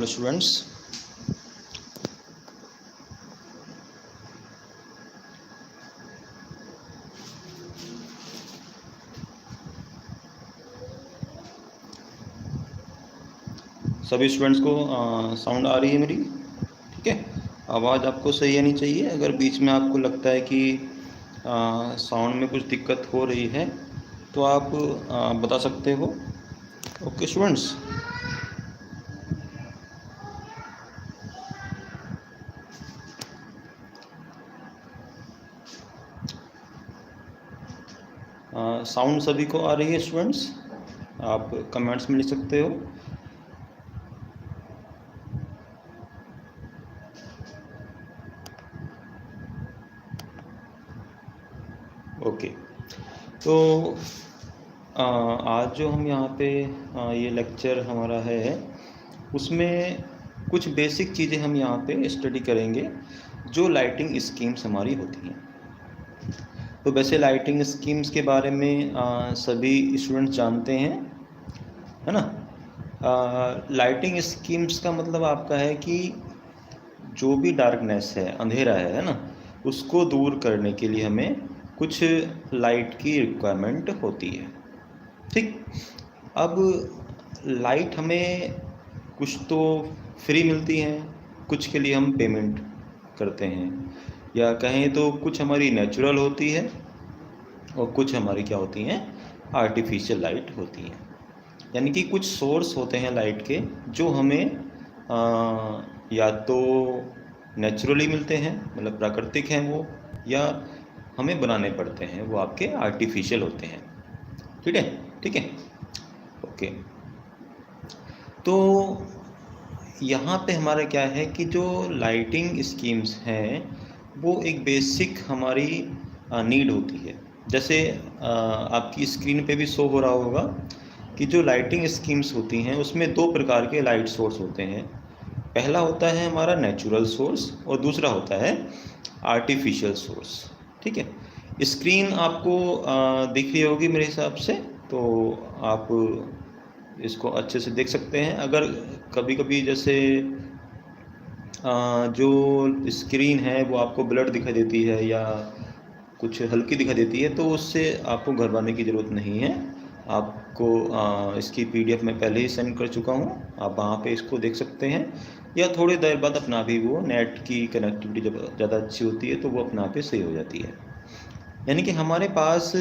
All students. सभी students को sound आ रही है मेरी? ठीक है, आवाज़ आपको सही आनी चाहिए। अगर बीच में आपको लगता है कि साउंड में कुछ दिक्कत हो रही है तो आप बता सकते हो। ओके स्टूडेंट्स, साउंड सभी को आ रही है स्टूडेंट्स? आप कमेंट्स में लिख सकते हो। ओके, तो आज जो हम यहाँ पे ये लेक्चर हमारा है उसमें कुछ बेसिक चीज़ें हम यहाँ पे स्टडी करेंगे जो लाइटिंग स्कीम्स हमारी होती हैं। तो वैसे लाइटिंग स्कीम्स के बारे में सभी स्टूडेंट्स जानते हैं, है ना। लाइटिंग स्कीम्स का मतलब आपका है कि जो भी डार्कनेस है, अंधेरा है ना, उसको दूर करने के लिए हमें कुछ लाइट की रिक्वायरमेंट होती है। ठीक, अब लाइट हमें कुछ तो फ्री मिलती हैं, कुछ के लिए हम पेमेंट करते हैं, या कहें तो कुछ हमारी नेचुरल होती है और कुछ हमारी क्या होती हैं, आर्टिफिशियल लाइट होती हैं। यानी कि कुछ सोर्स होते हैं लाइट के जो हमें या तो नेचुरली मिलते हैं, मतलब प्राकृतिक हैं वो, या हमें बनाने पड़ते हैं, वो आपके आर्टिफिशियल होते हैं। ठीक है, ठीक है, ओके। तो यहाँ पे हमारा क्या है कि जो लाइटिंग स्कीम्स हैं वो एक बेसिक हमारी नीड होती है। जैसे आपकी स्क्रीन पे भी शो हो रहा होगा कि जो लाइटिंग स्कीम्स होती हैं उसमें दो प्रकार के लाइट सोर्स होते हैं। पहला होता है हमारा नेचुरल सोर्स और दूसरा होता है आर्टिफिशियल सोर्स। ठीक है, स्क्रीन आपको दिख रही होगी मेरे हिसाब से, तो आप इसको अच्छे से देख सकते हैं। अगर कभी कभी जैसे जो स्क्रीन है वो आपको ब्लर दिखाई देती है या कुछ हल्की दिखाई देती है तो उससे आपको घबराने की ज़रूरत नहीं है। आपको इसकी PDF मैं पहले ही सेंड कर चुका हूँ, आप वहाँ पे इसको देख सकते हैं, या थोड़ी देर बाद अपना भी वो नेट की कनेक्टिविटी जब ज़्यादा अच्छी होती है तो वो अपना पे सही हो जाती है। यानी कि हमारे पास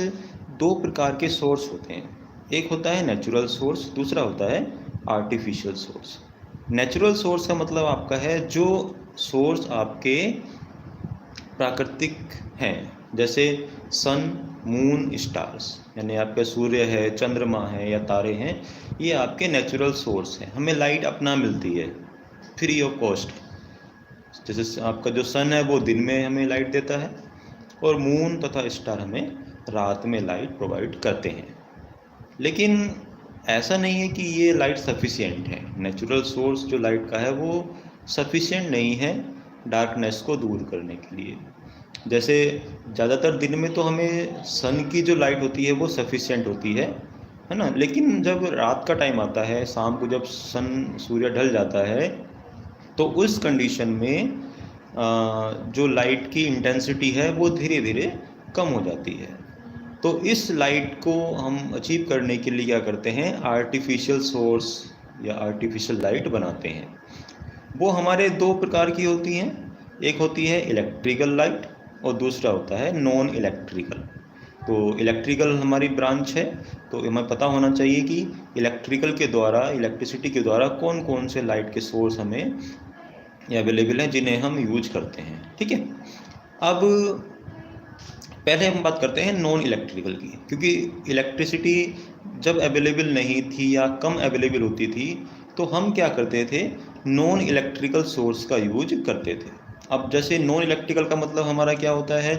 दो प्रकार के सोर्स होते हैं, एक होता है नेचुरल सोर्स, दूसरा होता है आर्टिफिशियल सोर्स। नेचुरल सोर्स का मतलब आपका है जो सोर्स आपके प्राकृतिक हैं, जैसे सन, मून, स्टार्स, यानी आपका सूर्य है, चंद्रमा है या तारे हैं, ये आपके नेचुरल सोर्स हैं। हमें लाइट अपना मिलती है फ्री ऑफ कॉस्ट। जैसे आपका जो सन है वो दिन में हमें लाइट देता है और मून तथा स्टार हमें रात में लाइट प्रोवाइड करते हैं। लेकिन ऐसा नहीं है कि ये लाइट सफिशिएंट है। नेचुरल सोर्स जो लाइट का है वो सफिशिएंट नहीं है डार्कनेस को दूर करने के लिए। जैसे ज़्यादातर दिन में तो हमें सन की जो लाइट होती है वो सफिशिएंट होती है ना। लेकिन जब रात का टाइम आता है, शाम को जब सूर्य ढल जाता है, तो उस कंडीशन में जो लाइट की इंटेंसिटी है वो धीरे धीरे कम हो जाती है। तो इस लाइट को हम अचीव करने के लिए क्या करते हैं, आर्टिफिशियल सोर्स या आर्टिफिशियल लाइट बनाते हैं। वो हमारे दो प्रकार की होती हैं, एक होती है इलेक्ट्रिकल लाइट और दूसरा होता है नॉन इलेक्ट्रिकल। तो इलेक्ट्रिकल हमारी ब्रांच है, तो हमें पता होना चाहिए कि इलेक्ट्रिकल के द्वारा, इलेक्ट्रिसिटी के द्वारा कौन कौन से लाइट के सोर्स हमें अवेलेबल हैं जिन्हें हम यूज करते हैं। ठीक है, अब पहले हम बात करते हैं नॉन इलेक्ट्रिकल की, क्योंकि इलेक्ट्रिसिटी जब अवेलेबल नहीं थी या कम अवेलेबल होती थी तो हम क्या करते थे, नॉन इलेक्ट्रिकल सोर्स का यूज करते थे। अब जैसे नॉन इलेक्ट्रिकल का मतलब हमारा क्या होता है,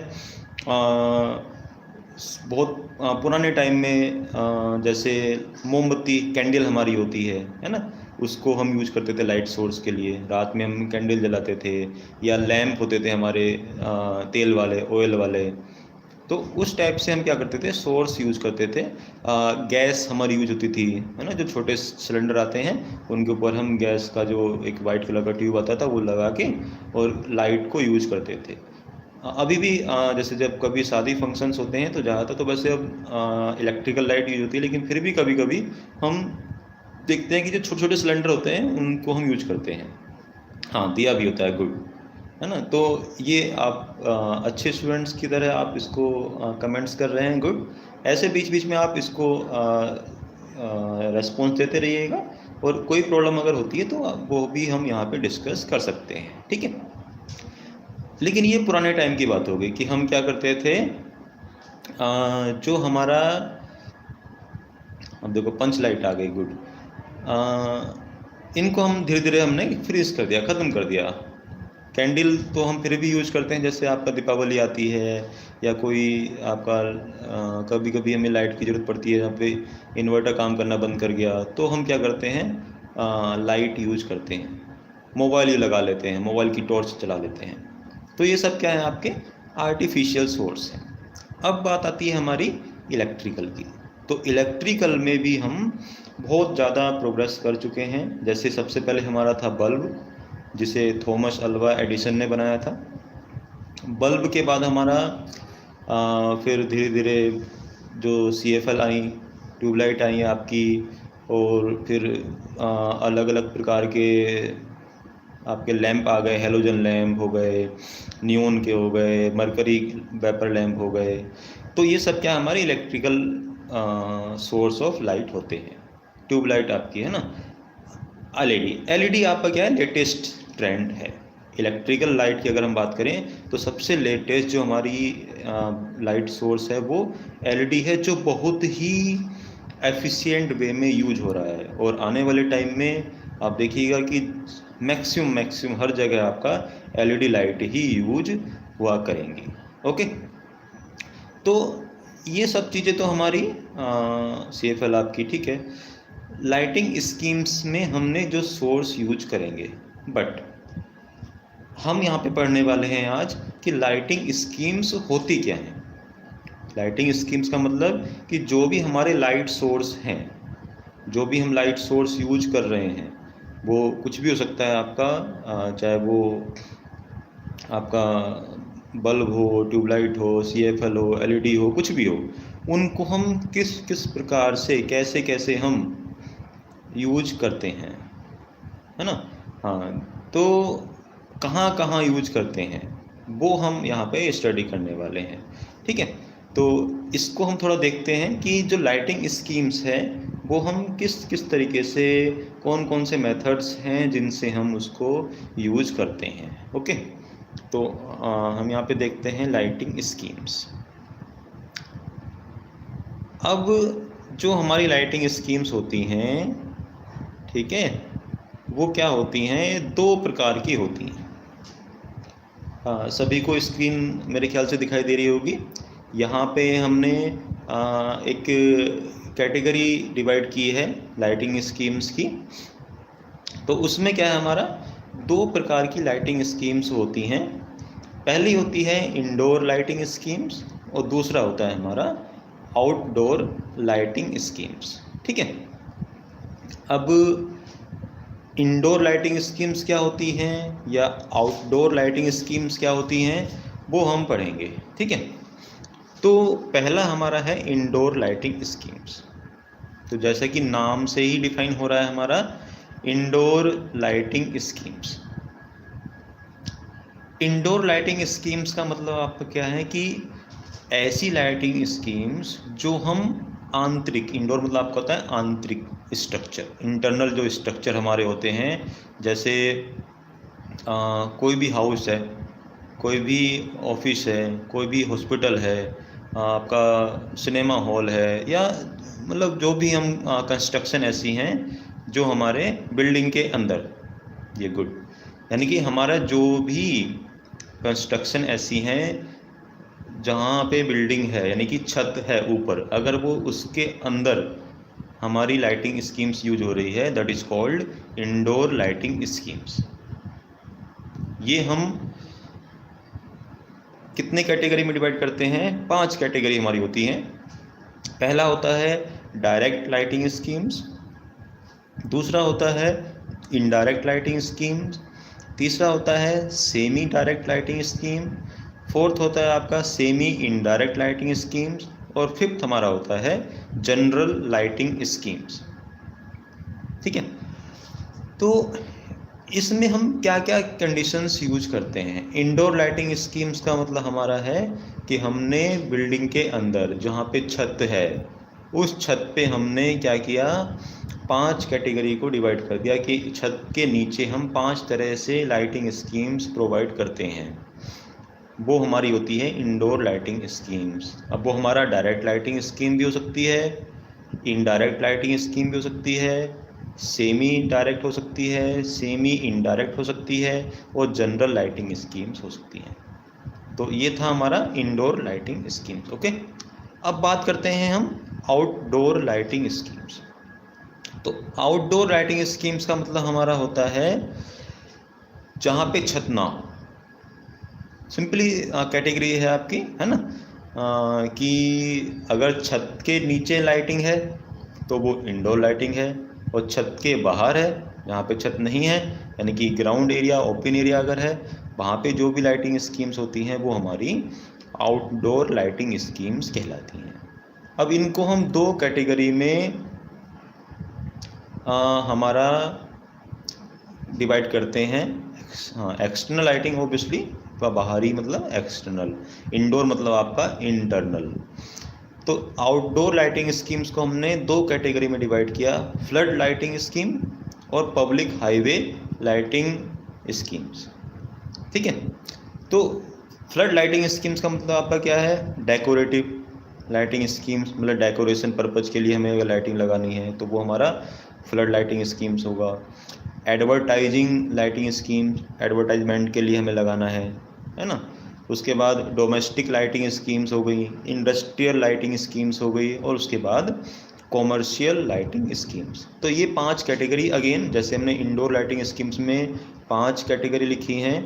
बहुत पुराने टाइम में जैसे मोमबत्ती, कैंडल हमारी होती है ना, उसको हम यूज करते थे लाइट सोर्स के लिए। रात में हम कैंडल जलाते थे, या लैंप होते थे हमारे तेल वाले, ऑयल वाले, तो उस टाइप से हम क्या करते थे, सोर्स यूज करते थे। गैस हमारी यूज होती थी, है ना, जो छोटे सिलेंडर आते हैं उनके ऊपर हम गैस का जो एक वाइट कलर का ट्यूब आता था वो लगा के और लाइट को यूज करते थे। अभी भी जैसे जब कभी शादी फंक्शंस होते हैं तो ज़्यादातर तो वैसे अब इलेक्ट्रिकल लाइट यूज होती है, लेकिन फिर भी कभी कभी हम देखते हैं कि जो छोटे छोटे सिलेंडर होते हैं उनको हम यूज करते हैं। हाँ, दिया भी होता है, गुड, है ना। तो ये आप अच्छे स्टूडेंट्स की तरह आप इसको कमेंट्स कर रहे हैं, गुड। ऐसे बीच बीच में आप इसको रेस्पॉन्स देते रहिएगा, और कोई प्रॉब्लम अगर होती है तो वो भी हम यहाँ पे डिस्कस कर सकते हैं, ठीक है। लेकिन ये पुराने टाइम की बात हो गई कि हम क्या करते थे, जो हमारा, अब देखो पंच लाइट आ गई, गुड। इनको हम धीरे धीरे हमने फ्रीज कर दिया, ख़त्म कर दिया। कैंडल तो हम फिर भी यूज करते हैं, जैसे आपका दीपावली आती है या कोई आपका कभी कभी हमें लाइट की ज़रूरत पड़ती है, जहाँ पे इन्वर्टर काम करना बंद कर गया तो हम क्या करते हैं, लाइट यूज करते हैं। मोबाइल ही लगा लेते हैं, मोबाइल की टॉर्च चला लेते हैं। तो ये सब क्या है, आपके आर्टिफिशियल सोर्स हैं। अब बात आती है हमारी इलेक्ट्रिकल की। तो इलेक्ट्रिकल में भी हम बहुत ज़्यादा प्रोग्रेस कर चुके हैं। जैसे सबसे पहले हमारा था बल्ब, जिसे थॉमस अल्वा एडिसन ने बनाया था। बल्ब के बाद हमारा फिर धीरे धीरे जो CFL आई, ट्यूबलाइट आई आपकी, और फिर अलग अलग प्रकार के आपके लैंप आ गए, हेलोजन लैंप हो गए, नियोन के हो गए, मरकरी वेपर लैंप हो गए। तो ये सब क्या हमारे इलेक्ट्रिकल सोर्स ऑफ लाइट होते हैं। ट्यूबलाइट आपकी है ना। एलईडी आपका क्या है, लेटेस्ट ट्रेंड है। इलेक्ट्रिकल लाइट की अगर हम बात करें तो सबसे लेटेस्ट जो हमारी लाइट सोर्स है वो एलईडी है, जो बहुत ही एफिशिएंट वे में यूज हो रहा है। और आने वाले टाइम में आप देखिएगा कि मैक्सिमम हर जगह आपका एलईडी लाइट ही यूज हुआ करेंगी। ओके, तो ये सब चीज़ें तो हमारी CFL आपकी ठीक है। लाइटिंग स्कीम्स में हमने जो सोर्स यूज करेंगे, बट हम यहाँ पे पढ़ने वाले हैं आज कि लाइटिंग स्कीम्स होती क्या हैं। लाइटिंग स्कीम्स का मतलब कि जो भी हमारे लाइट सोर्स हैं, जो भी हम लाइट सोर्स यूज कर रहे हैं, वो कुछ भी हो सकता है आपका, चाहे वो आपका बल्ब हो, ट्यूबलाइट हो, CFL हो, एलईडी हो, कुछ भी हो, उनको हम किस किस प्रकार से कैसे कैसे हम यूज करते हैं, है ना। हाँ, तो कहाँ कहाँ यूज करते हैं वो हम यहाँ पे स्टडी करने वाले हैं, ठीक है। तो इसको हम थोड़ा देखते हैं कि जो लाइटिंग स्कीम्स है वो हम किस किस तरीके से, कौन कौन से मेथड्स हैं जिनसे हम उसको यूज करते हैं। ओके, तो हम यहाँ पे देखते हैं लाइटिंग स्कीम्स। अब जो हमारी लाइटिंग स्कीम्स होती हैं, ठीक है, वो क्या होती हैं, दो प्रकार की होती हैं। सभी को स्क्रीन मेरे ख्याल से दिखाई दे रही होगी। यहाँ पे हमने एक कैटेगरी डिवाइड की है लाइटिंग स्कीम्स की। तो उसमें क्या है, हमारा दो प्रकार की लाइटिंग स्कीम्स होती हैं। पहली होती है इंडोर लाइटिंग स्कीम्स और दूसरा होता है हमारा आउटडोर लाइटिंग स्कीम्स, ठीक है। अब इंडोर लाइटिंग स्कीम्स क्या होती हैं या आउटडोर लाइटिंग स्कीम्स क्या होती हैं वो हम पढ़ेंगे, ठीक है। तो पहला हमारा है इंडोर लाइटिंग स्कीम्स। तो जैसा कि नाम से ही डिफाइन हो रहा है हमारा indoor lighting schemes. Indoor lighting schemes का मतलब आपका क्या है कि ऐसी लाइटिंग स्कीम्स जो हम आंतरिक, इंडोर मतलब आपका होता है आंतरिक स्ट्रक्चर, इंटरनल जो स्ट्रक्चर हमारे होते हैं, जैसे कोई भी हाउस है, कोई भी ऑफिस है, कोई भी हॉस्पिटल है, आपका सिनेमा हॉल है, या मतलब जो भी हम कंस्ट्रक्शन ऐसी हैं जो हमारे बिल्डिंग के अंदर, ये गुड, यानी कि हमारा जो भी कंस्ट्रक्शन ऐसी हैं जहाँ पे बिल्डिंग है, यानी कि छत है ऊपर, अगर वो उसके अंदर हमारी लाइटिंग स्कीम्स यूज हो रही है, that is called indoor lighting schemes. ये हम कितने कैटेगरी में डिवाइड करते हैं? 5 कैटेगरी हमारी होती हैं। पहला होता है डायरेक्ट लाइटिंग स्कीम्स, दूसरा होता है इनडायरेक्ट लाइटिंग स्कीम्स, तीसरा होता है semi direct lighting scheme, fourth होता है आपका सेमी इनडायरेक्ट लाइटिंग स्कीम्स, और फिफ्थ हमारा होता है जनरल लाइटिंग स्कीम्स। ठीक है, तो इसमें हम क्या क्या कंडीशंस यूज करते हैं? इंडोर लाइटिंग स्कीम्स का मतलब हमारा है कि हमने बिल्डिंग के अंदर जहाँ पे छत है, उस छत पे हमने क्या किया, 5 कैटेगरी को डिवाइड कर दिया कि छत के नीचे हम 5 तरह से लाइटिंग स्कीम्स प्रोवाइड करते हैं। वो हमारी होती है इंडोर लाइटिंग स्कीम्स। अब वो हमारा डायरेक्ट लाइटिंग स्कीम भी हो सकती है, इनडायरेक्ट लाइटिंग स्कीम भी हो सकती है, सेमी डायरेक्ट हो सकती है, सेमी इनडायरेक्ट हो सकती है, और जनरल लाइटिंग स्कीम्स हो सकती हैं। तो ये था हमारा इंडोर लाइटिंग स्कीम्स। ओके, अब बात करते हैं हम आउटडोर लाइटिंग स्कीम्स। तो आउटडोर लाइटिंग स्कीम्स का मतलब हमारा होता है जहाँ पे छत ना हो। सिंपली कैटेगरी है आपकी, है ना, कि अगर छत के नीचे लाइटिंग है तो वो इंडोर लाइटिंग है, और छत के बाहर है जहाँ पे छत नहीं है, यानी कि ग्राउंड एरिया, ओपन एरिया अगर है, वहाँ पे जो भी लाइटिंग स्कीम्स होती हैं वो हमारी आउटडोर लाइटिंग स्कीम्स कहलाती हैं। अब इनको हम 2 कैटेगरी में हमारा डिवाइड करते हैं। हाँ, एक्सटर्नल लाइटिंग ऑब्वियसली का बाहरी मतलब एक्सटर्नल, इंडोर मतलब आपका इंटरनल। तो आउटडोर लाइटिंग स्कीम्स को हमने 2 कैटेगरी में डिवाइड किया, फ्लड लाइटिंग स्कीम और पब्लिक हाईवे लाइटिंग स्कीम्स। ठीक है, तो फ्लड लाइटिंग स्कीम्स का मतलब आपका क्या है? डेकोरेटिव लाइटिंग स्कीम्स, मतलब डेकोरेशन पर्पज़ के लिए हमें अगर लाइटिंग लगानी है तो वो हमारा फ्लड लाइटिंग स्कीम्स होगा। एडवर्टाइजिंग लाइटिंग स्कीम्स, एडवर्टाइजमेंट के लिए हमें लगाना है ना। उसके बाद डोमेस्टिक लाइटिंग स्कीम्स हो गई, इंडस्ट्रियल लाइटिंग स्कीम्स हो गई, और उसके बाद कॉमर्शियल लाइटिंग स्कीम्स। तो ये 5 कैटेगरी, अगेन जैसे हमने इंडोर लाइटिंग स्कीम्स में 5 कैटेगरी लिखी हैं,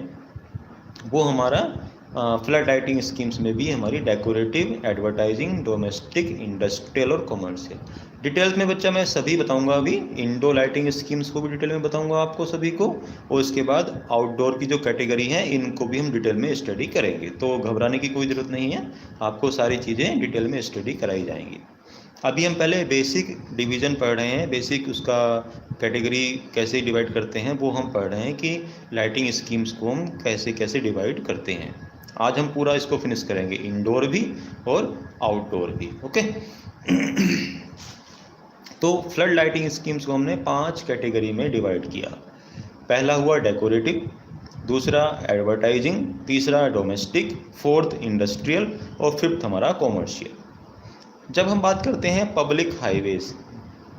वो हमारा फ्लड लाइटिंग स्कीम्स में भी हमारी डेकोरेटिव, एडवर्टाइजिंग, डोमेस्टिक, इंडस्ट्रियल और कॉमर्शियल। डिटेल्स में बच्चा मैं सभी बताऊंगा, अभी इंडोर लाइटिंग स्कीम्स को भी डिटेल में बताऊंगा आपको सभी को, और उसके बाद आउटडोर की जो कैटेगरी हैं इनको भी हम डिटेल में स्टडी करेंगे। तो घबराने की कोई ज़रूरत नहीं है, आपको सारी चीज़ें डिटेल में स्टडी कराई जाएंगी। अभी हम पहले बेसिक डिवीज़न पढ़ रहे हैं, बेसिक उसका कैटेगरी कैसे डिवाइड करते हैं वो हम पढ़ रहे हैं कि लाइटिंग स्कीम्स को हम कैसे कैसे डिवाइड करते हैं। आज हम पूरा इसको फिनिश करेंगे, इंडोर भी और आउटडोर भी। ओके तो फ्लड लाइटिंग स्कीम्स को हमने 5 कैटेगरी में डिवाइड किया। पहला हुआ डेकोरेटिव, दूसरा एडवर्टाइजिंग, तीसरा डोमेस्टिक, फोर्थ इंडस्ट्रियल, और फिफ्थ हमारा कॉमर्शियल। जब हम बात करते हैं पब्लिक हाईवेज,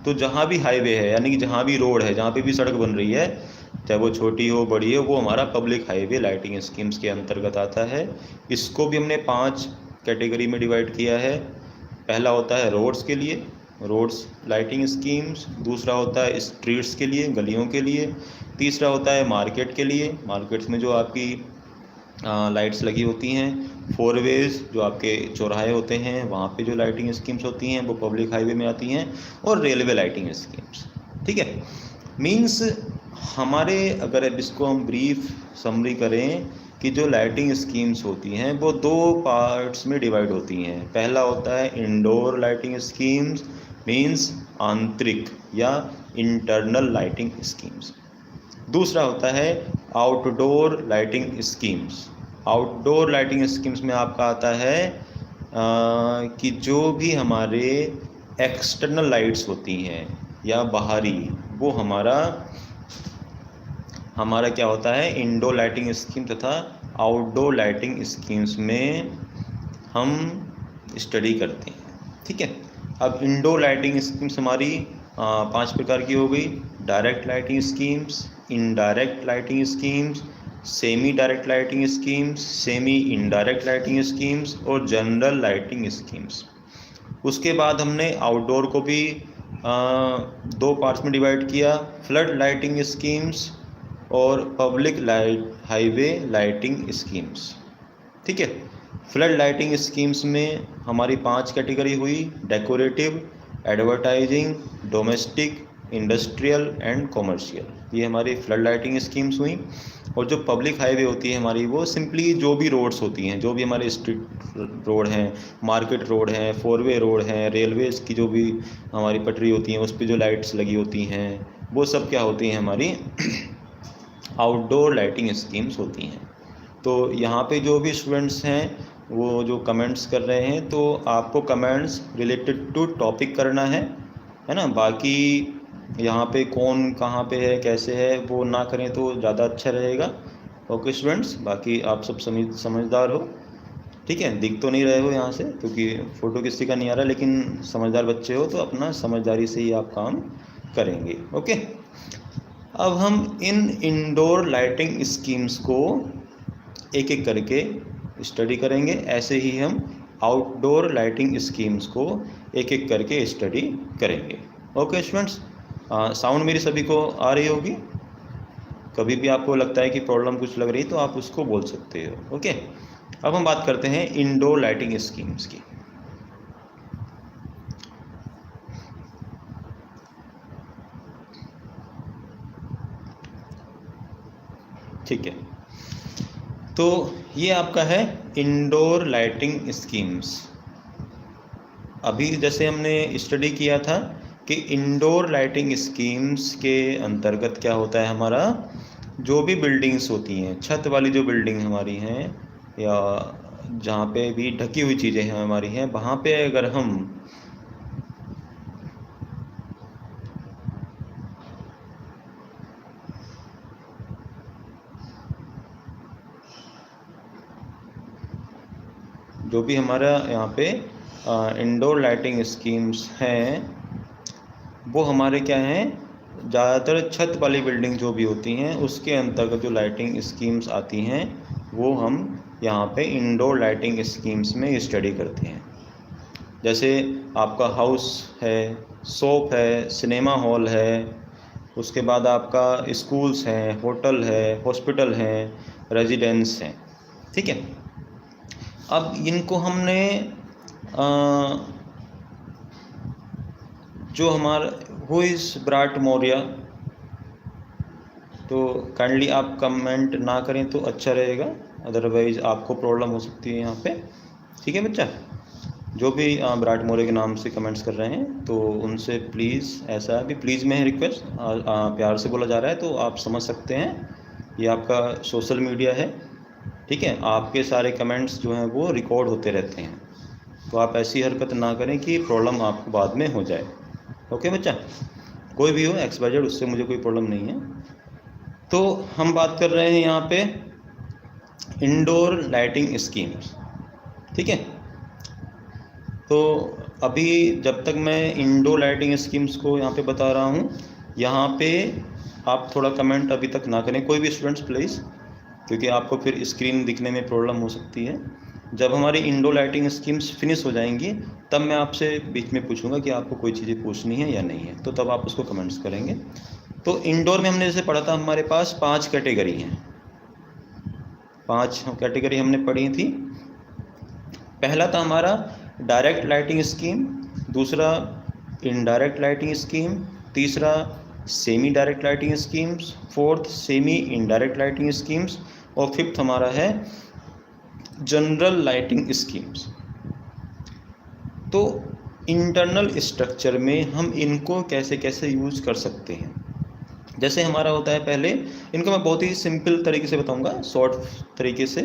तो जहाँ भी हाईवे है, यानी कि जहाँ भी रोड है, जहाँ पे भी सड़क बन रही है, चाहे वो छोटी हो बड़ी हो, वो हमारा पब्लिक हाईवे लाइटिंग स्कीम्स के अंतर्गत आता है। इसको भी हमने 5 कैटेगरी में डिवाइड किया है। पहला होता है रोड्स के लिए, रोड्स लाइटिंग स्कीम्स, दूसरा होता है स्ट्रीट्स के लिए, गलियों के लिए, तीसरा होता है मार्केट के लिए, मार्केट्स में जो आपकी लाइट्स लगी होती हैं, 4 वेज जो आपके चौराहे होते हैं वहाँ पे जो लाइटिंग स्कीम्स होती हैं वो पब्लिक हाईवे में आती हैं, और रेलवे लाइटिंग स्कीम्स। ठीक है, मींस हमारे, अगर इसको हम ब्रीफ समरी करें कि जो लाइटिंग स्कीम्स होती हैं वो 2 पार्ट्स में डिवाइड होती हैं। पहला होता है इंडोर लाइटिंग स्कीम्स, मींस आंतरिक या इंटरनल लाइटिंग स्कीम्स। दूसरा होता है outdoor lighting schemes. Outdoor lighting schemes में आपका आता है कि जो भी हमारे एक्सटर्नल लाइट्स होती हैं या बाहरी, वो हमारा क्या होता है, इंडोर लाइटिंग स्कीम तथा आउटडोर लाइटिंग स्कीम्स में हम स्टडी करते हैं। ठीक है, अब इंडोर लाइटिंग स्कीम्स हमारी 5 प्रकार की हो गई, direct lighting schemes, indirect lighting schemes, semi direct lighting schemes, semi indirect lighting schemes, और जनरल लाइटिंग स्कीम्स। उसके बाद हमने आउटडोर को भी 2 पार्ट्स में डिवाइड किया, फ्लड लाइटिंग स्कीम्स और पब्लिक हाईवे लाइटिंग स्कीम्स। ठीक है, फ्लड लाइटिंग स्कीम्स में हमारी 5 कैटेगरी हुई: decorative, advertising, domestic, industrial and commercial. ये हमारी फ्लड लाइटिंग स्कीम्स हुई। और जो पब्लिक हाईवे होती है हमारी, वो सिंपली जो भी रोड्स होती हैं, जो भी हमारे स्ट्रीट रोड हैं, मार्केट रोड हैं, 4 वे रोड हैं, रेलवेज़ की जो भी हमारी पटरी होती हैं उस पर जो लाइट्स लगी होती हैं, वो सब क्या होती हैं हमारी आउटडोर लाइटिंग स्कीम्स होती हैं। तो यहाँ पे जो भी स्टूडेंट्स हैं वो जो कमेंट्स कर रहे हैं, तो आपको कमेंट्स रिलेटेड टू टॉपिक करना है ना। बाकी यहाँ पे कौन कहाँ पे है, कैसे है, वो ना करें तो ज़्यादा अच्छा रहेगा। ओके स्टूडेंट्स, बाकी आप सब समझदार हो, ठीक है। दिख तो नहीं रहे हो यहाँ से क्योंकि फ़ोटो किसी का नहीं आ रहा, लेकिन समझदार बच्चे हो तो अपना समझदारी से ही आप काम करेंगे। ओके, अब हम इन इंडोर लाइटिंग स्कीम्स को एक एक करके स्टडी करेंगे। ऐसे ही हम आउटडोर लाइटिंग स्कीम्स को एक एक करके स्टडी करेंगे। ओके स्टूडेंट्स, साउंड मेरी सभी को आ रही होगी। कभी भी आपको लगता है कि प्रॉब्लम कुछ लग रही तो आप उसको बोल सकते हो। ओके, अब हम बात करते हैं इंडोर लाइटिंग स्कीम्स की। ठीक है, तो ये आपका है इंडोर लाइटिंग स्कीम्स। अभी जैसे हमने स्टडी किया था कि इंडोर लाइटिंग स्कीम्स के अंतर्गत क्या होता है हमारा, जो भी बिल्डिंग्स होती हैं, छत वाली जो बिल्डिंग हमारी हैं या जहाँ पे भी ढकी हुई चीज़ें हैं हमारी हैं, वहाँ पे अगर हम जो भी हमारा यहाँ पे इंडोर लाइटिंग स्कीम्स हैं वो हमारे क्या हैं, ज़्यादातर छत वाली बिल्डिंग जो भी होती हैं उसके अंतर्गत जो लाइटिंग स्कीम्स आती हैं वो हम यहाँ पे इंडोर लाइटिंग स्कीम्स में स्टडी करते हैं। जैसे आपका हाउस है, शॉप है, सिनेमा हॉल है, उसके बाद आपका स्कूल्स हैं, होटल है, हॉस्पिटल हैं, रेजिडेंस हैं, ठीक है। अब इनको हमने जो हमारा हु इज़ विराट मौर्य, तो काइंडली आप कमेंट ना करें तो अच्छा रहेगा, अदरवाइज़ आपको प्रॉब्लम हो सकती है यहाँ पे, ठीक है बच्चा। जो भी विराट मौर्य के नाम से कमेंट्स कर रहे हैं तो उनसे प्लीज़, ऐसा भी प्लीज़ में है रिक्वेस्ट, प्यार से बोला जा रहा है तो आप समझ सकते हैं, ये आपका सोशल मीडिया है, ठीक है। आपके सारे कमेंट्स जो हैं वो रिकॉर्ड होते रहते हैं, तो आप ऐसी हरकत ना करें कि प्रॉब्लम आपको बाद में हो जाए। ओके बच्चा, कोई भी हो XYZ, उससे मुझे कोई प्रॉब्लम नहीं है। तो हम बात कर रहे हैं यहाँ पे इंडोर लाइटिंग स्कीम्स, ठीक है। तो अभी जब तक मैं इंडोर लाइटिंग स्कीम्स को यहाँ पे बता रहा हूँ, यहाँ पे आप थोड़ा कमेंट अभी तक ना करें कोई भी स्टूडेंट्स प्लीज़, क्योंकि आपको फिर स्क्रीन दिखने में प्रॉब्लम हो सकती है। जब हमारी इंडोर लाइटिंग स्कीम्स फिनिश हो जाएंगी तब मैं आपसे बीच में पूछूंगा कि आपको कोई चीज़ें पूछनी है या नहीं है, तो तब आप उसको कमेंट्स करेंगे। तो इंडोर में हमने जैसे पढ़ा था, हमारे पास 5 कैटेगरी हैं, 5 कैटेगरी हमने पढ़ी थी। पहला था हमारा डायरेक्ट लाइटिंग स्कीम, दूसरा इनडायरेक्ट लाइटिंग स्कीम, तीसरा semi direct lighting schemes, fourth semi indirect lighting schemes, और फिफ्थ हमारा है जनरल लाइटिंग स्कीम्स। तो इंटरनल स्ट्रक्चर में हम इनको कैसे कैसे यूज़ कर सकते हैं, जैसे हमारा होता है, पहले इनको मैं बहुत ही सिंपल तरीके से बताऊंगा, शॉर्ट तरीके से,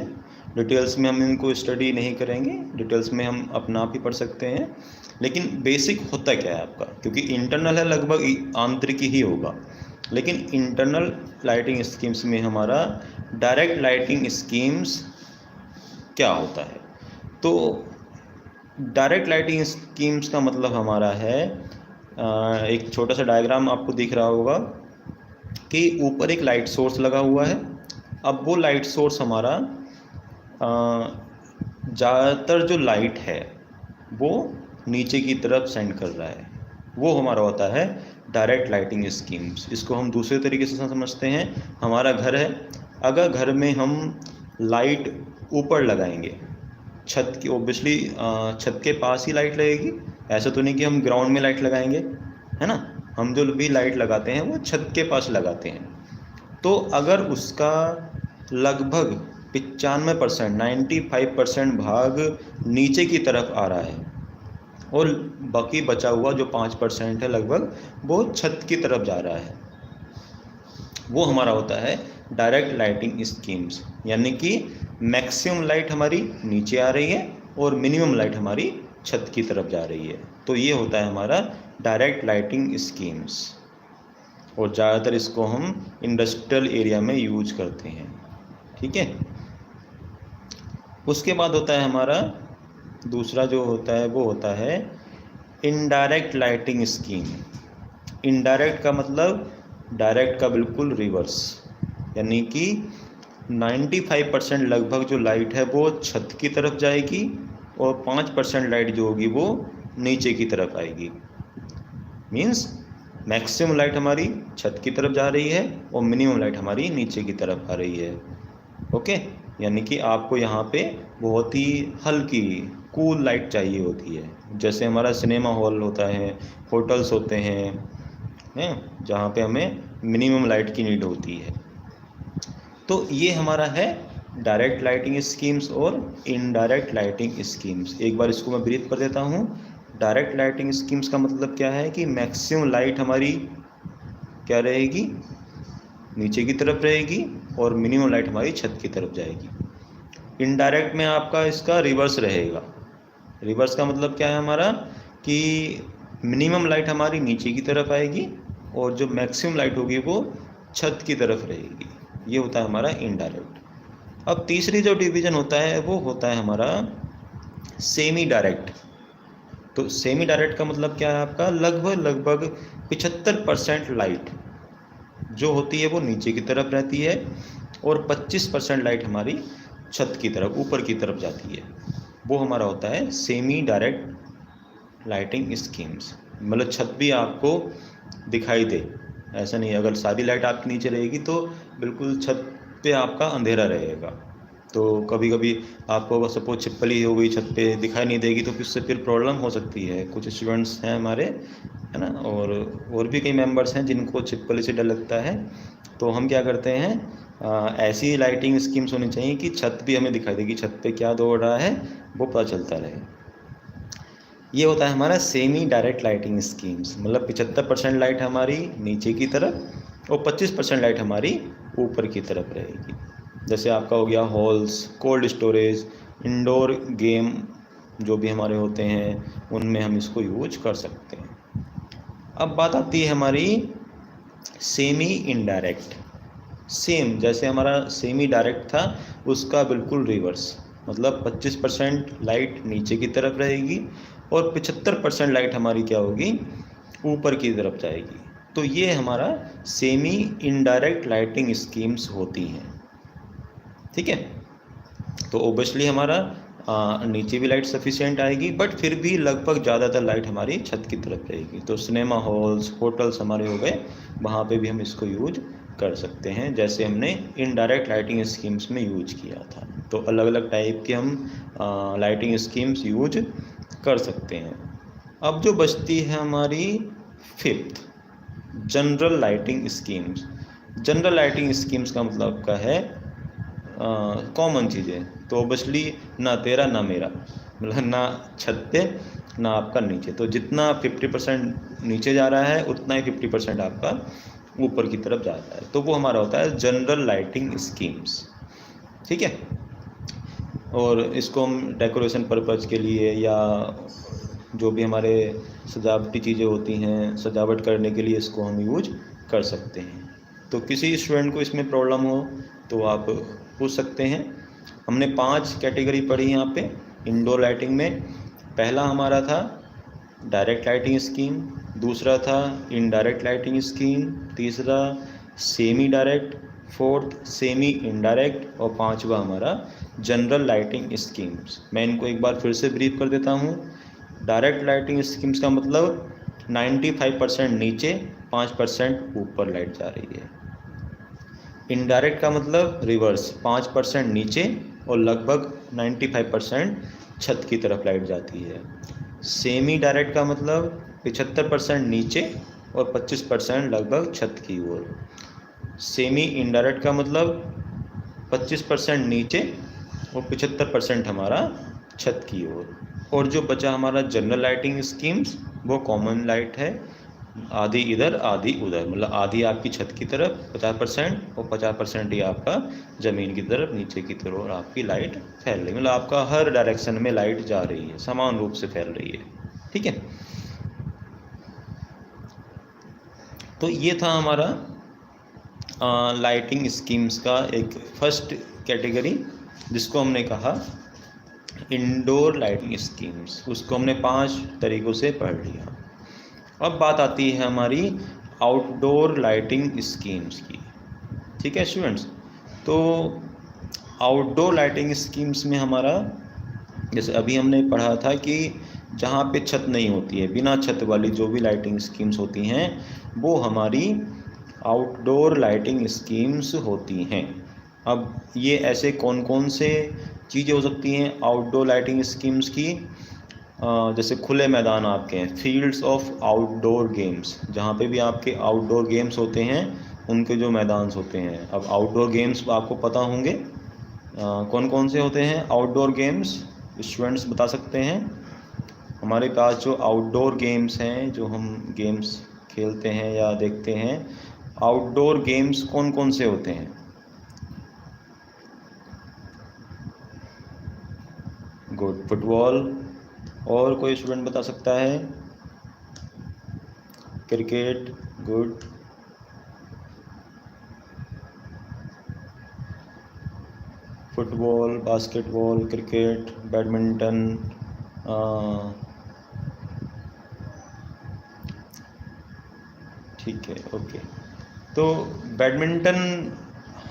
डिटेल्स में हम इनको स्टडी नहीं करेंगे, डिटेल्स में हम अपना आप ही पढ़ सकते हैं। लेकिन बेसिक होता क्या है आपका, क्योंकि इंटरनल है लगभग आंतरिक ही होगा, लेकिन इंटरनल लाइटिंग स्कीम्स में हमारा डायरेक्ट लाइटिंग स्कीम्स क्या होता है। तो डायरेक्ट लाइटिंग स्कीम्स का मतलब हमारा है, एक छोटा सा डायग्राम आपको दिख रहा होगा कि ऊपर एक लाइट सोर्स लगा हुआ है। अब वो लाइट सोर्स हमारा ज़्यादातर जो लाइट है वो नीचे की तरफ सेंड कर रहा है, वो हमारा होता है डायरेक्ट लाइटिंग स्कीम्स। इसको हम दूसरे तरीके से समझते हैं, हमारा घर है, अगर घर में हम लाइट ऊपर लगाएंगे छत की ओब्वियसली छत के पास ही लाइट लगेगी। ऐसा तो नहीं कि हम ग्राउंड में लाइट लगाएंगे, है ना। हम जो भी लाइट लगाते हैं वो छत के पास लगाते हैं। तो अगर उसका लगभग 95% 95% भाग नीचे की तरफ आ रहा है और बाकी बचा हुआ जो 5% है लगभग वो छत की तरफ जा रहा है, वो हमारा होता है डायरेक्ट लाइटिंग स्कीम्स। यानी कि मैक्सिमम लाइट हमारी नीचे आ रही है और मिनिमम लाइट हमारी छत की तरफ जा रही है। तो ये होता है हमारा डायरेक्ट लाइटिंग स्कीम्स, और ज़्यादातर इसको हम इंडस्ट्रियल एरिया में यूज करते हैं। ठीक है। उसके बाद होता है हमारा दूसरा जो होता है वो होता है इनडायरेक्ट लाइटिंग स्कीम। इनडायरेक्ट का मतलब डायरेक्ट का बिल्कुल रिवर्स, यानी कि 95% लगभग जो लाइट है वो छत की तरफ जाएगी और 5% लाइट जो होगी वो नीचे की तरफ आएगी। मीन्स मैक्सिमम लाइट हमारी छत की तरफ जा रही है और मिनिमम लाइट हमारी नीचे की तरफ आ रही है। ओके, यानी कि आपको यहाँ पे बहुत ही हल्की कूल लाइट चाहिए होती है। जैसे हमारा सिनेमा हॉल होता है, होटल्स होते हैं जहाँ पे हमें मिनिमम लाइट की नीड होती है। तो ये हमारा है डायरेक्ट लाइटिंग स्कीम्स और इनडायरेक्ट लाइटिंग स्कीम्स। एक बार इसको मैं ब्रीफ कर देता हूँ। डायरेक्ट लाइटिंग स्कीम्स का मतलब क्या है कि मैक्सिमम लाइट हमारी क्या रहेगी, नीचे की तरफ रहेगी और मिनिमम लाइट हमारी छत की तरफ जाएगी। इनडायरेक्ट में आपका इसका रिवर्स रहेगा। रिवर्स का मतलब क्या है हमारा कि मिनिमम लाइट हमारी नीचे की तरफ आएगी और जो मैक्सिमम लाइट होगी वो छत की तरफ रहेगी। ये होता है हमारा इनडायरेक्ट। अब तीसरी जो डिवीज़न होता है वो होता है हमारा सेमी डायरेक्ट। तो सेमी डायरेक्ट का मतलब क्या है आपका, लगभग 75% लाइट जो होती है वो नीचे की तरफ रहती है और 25% लाइट हमारी छत की तरफ ऊपर की तरफ जाती है। वो हमारा होता है सेमी डायरेक्ट लाइटिंग स्कीम्स। मतलब छत भी आपको दिखाई दे, ऐसा नहीं, अगर सारी लाइट आपकी नीचे रहेगी तो बिल्कुल छत पे आपका अंधेरा रहेगा। तो कभी कभी आपको अगर सपोज छिपकली हो गई छत पे दिखाई नहीं देगी तो उससे फिर प्रॉब्लम हो सकती है। कुछ स्टूडेंट्स हैं हमारे, है ना, और भी कई मेंबर्स हैं जिनको छिपकली से डर लगता है। तो हम क्या करते हैं, ऐसी लाइटिंग स्कीम्स होनी चाहिए कि छत भी हमें दिखाई देगी, छत पे क्या दौड़ रहा है वो पता चलता रहे। ये होता है हमारा सेमी डायरेक्ट लाइटिंग स्कीम्स। मतलब 75% लाइट हमारी नीचे की तरफ और 25% लाइट हमारी ऊपर की तरफ रहेगी। जैसे आपका हो गया halls, cold storage, indoor game जो भी हमारे होते हैं उनमें हम इसको यूज कर सकते हैं। अब बात आती है हमारी सेमी इनडायरेक्ट। सेम जैसे हमारा सेमी डायरेक्ट था उसका बिल्कुल रिवर्स, मतलब 25% लाइट नीचे की तरफ रहेगी और 75% लाइट हमारी क्या होगी, ऊपर की तरफ जाएगी। तो ये हमारा सेमी इनडायरेक्ट लाइटिंग स्कीम्स होती हैं। ठीक है। तो ओबियसली हमारा नीचे भी लाइट सफिशिएंट आएगी, बट फिर भी लगभग ज़्यादातर लाइट हमारी छत की तरफ रहेगी। तो सिनेमा हॉल्स, होटल्स हमारे हो गए, वहाँ पे भी हम इसको यूज कर सकते हैं जैसे हमने इनडायरेक्ट लाइटिंग स्कीम्स में यूज किया था। तो अलग अलग टाइप के हम लाइटिंग स्कीम्स यूज कर सकते हैं। अब जो बचती है हमारी fifth, general lighting schemes. General lighting schemes का मतलब क्या है, कॉमन चीज़ें। तो ओबियसली ना तेरा ना मेरा, मतलब ना छत पे ना आपका नीचे। तो जितना 50% नीचे जा रहा है उतना ही 50% आपका ऊपर की तरफ जाता है। तो वो हमारा होता है जनरल लाइटिंग स्कीम्स। ठीक है। और इसको हम डेकोरेशन पर्पज़ के लिए या जो भी हमारे सजावटी चीज़ें होती हैं सजावट करने के लिए इसको हम यूज कर सकते हैं। तो किसी स्टूडेंट को इसमें प्रॉब्लम हो तो आप पूछ सकते हैं। हमने 5 कैटेगरी पढ़ी यहाँ पे इंडोर लाइटिंग में। पहला हमारा था डायरेक्ट लाइटिंग स्कीम, दूसरा था इनडायरेक्ट लाइटिंग स्कीम, तीसरा semi direct, fourth semi indirect और पांचवा हमारा जनरल लाइटिंग स्कीम्स। मैं इनको एक बार फिर से ब्रीफ कर देता हूँ। डायरेक्ट लाइटिंग स्कीम्स का मतलब 95% नीचे 5% ऊपर लाइट जा रही है। इनडायरेक्ट का मतलब रिवर्स, 5% नीचे और लगभग 95% छत की तरफ लाइट जाती है। सेमी डायरेक्ट का मतलब 75% नीचे और 25% लगभग छत की ओर। सेमी इनडायरेक्ट का मतलब 25% नीचे और 75% हमारा छत की ओर। और जो बचा हमारा जनरल लाइटिंग स्कीम्स, वो कॉमन लाइट है, आधी इधर आधी उधर, मतलब आधी आपकी छत की तरफ 50% और 50% ही आपका ज़मीन की तरफ नीचे की तरफ, और आपकी लाइट फैल रही है, मतलब आपका हर डायरेक्शन में लाइट जा रही है, समान रूप से फैल रही है। ठीक है, तो ये था हमारा लाइटिंग स्कीम्स का एक फर्स्ट कैटेगरी, जिसको हमने कहा इंडोर लाइटिंग स्कीम्स। उसको हमने 5 तरीक़ों से पढ़ लिया। अब बात आती है हमारी आउटडोर लाइटिंग स्कीम्स की। ठीक है स्टूडेंट्स, तो आउटडोर लाइटिंग स्कीम्स में हमारा, जैसे अभी हमने पढ़ा था कि जहाँ पे छत नहीं होती है, बिना छत वाली जो भी लाइटिंग स्कीम्स होती हैं, वो हमारी आउटडोर लाइटिंग स्कीम्स होती हैं। अब ये ऐसे कौन कौन से चीज़ें हो सकती हैं आउटडोर लाइटिंग स्कीम्स की? जैसे खुले मैदान आपके हैं, फील्ड्स ऑफ आउटडोर गेम्स, जहाँ पे भी आपके आउटडोर गेम्स होते हैं, उनके जो मैदान होते हैं। अब आउटडोर गेम्स आपको पता होंगे कौन कौन से होते हैं आउटडोर गेम्स, स्टूडेंट्स बता सकते हैं? हमारे पास जो आउटडोर गेम्स हैं, जो हम गेम्स खेलते हैं या देखते हैं, आउटडोर गेम्स कौन कौन से होते हैं? Good, football. और कोई स्टूडेंट बता सकता है? Cricket, good. Football, basketball, cricket, badminton, ठीक है, ओके। तो बैडमिंटन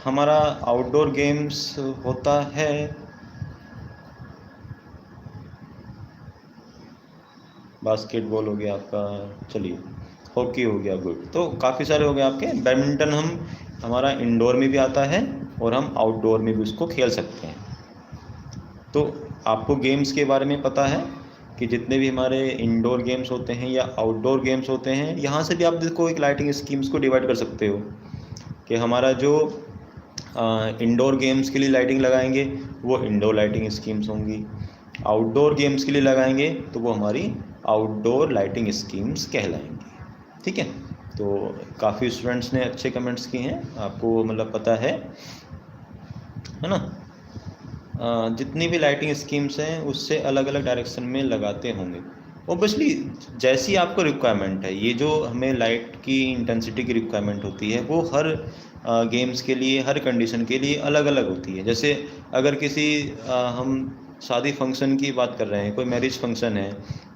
हमारा आउटडोर गेम्स होता है। बास्केटबॉल हो गया आपका, चलिए हॉकी हो गया, गुड। तो काफ़ी सारे हो गए आपके। बैडमिंटन हमारा इंडोर में भी आता है और हम आउटडोर में भी उसको खेल सकते हैं। तो आपको गेम्स के बारे में पता है कि जितने भी हमारे इंडोर गेम्स होते हैं या आउटडोर गेम्स होते हैं, यहाँ से भी आप देखो एक लाइटिंग स्कीम्स को डिवाइड कर सकते हो कि हमारा जो इंडोर गेम्स के लिए लाइटिंग लगाएंगे वो इंडोर लाइटिंग स्कीम्स होंगी, आउटडोर गेम्स के लिए लगाएंगे तो वो हमारी आउटडोर लाइटिंग स्कीम्स कहलाएंगी। ठीक है, तो काफ़ी स्टूडेंट्स ने अच्छे कमेंट्स किए हैं, आपको मतलब पता है ना? जितनी भी लाइटिंग स्कीम्स हैं उससे अलग अलग डायरेक्शन में लगाते होंगे ओबियसली, जैसी आपको रिक्वायरमेंट है। ये जो हमें लाइट की इंटेंसिटी की रिक्वायरमेंट होती है वो हर गेम्स के लिए, हर कंडीशन के लिए अलग अलग होती है। जैसे अगर किसी हम शादी फंक्शन की बात कर रहे हैं, कोई मैरिज फंक्शन है,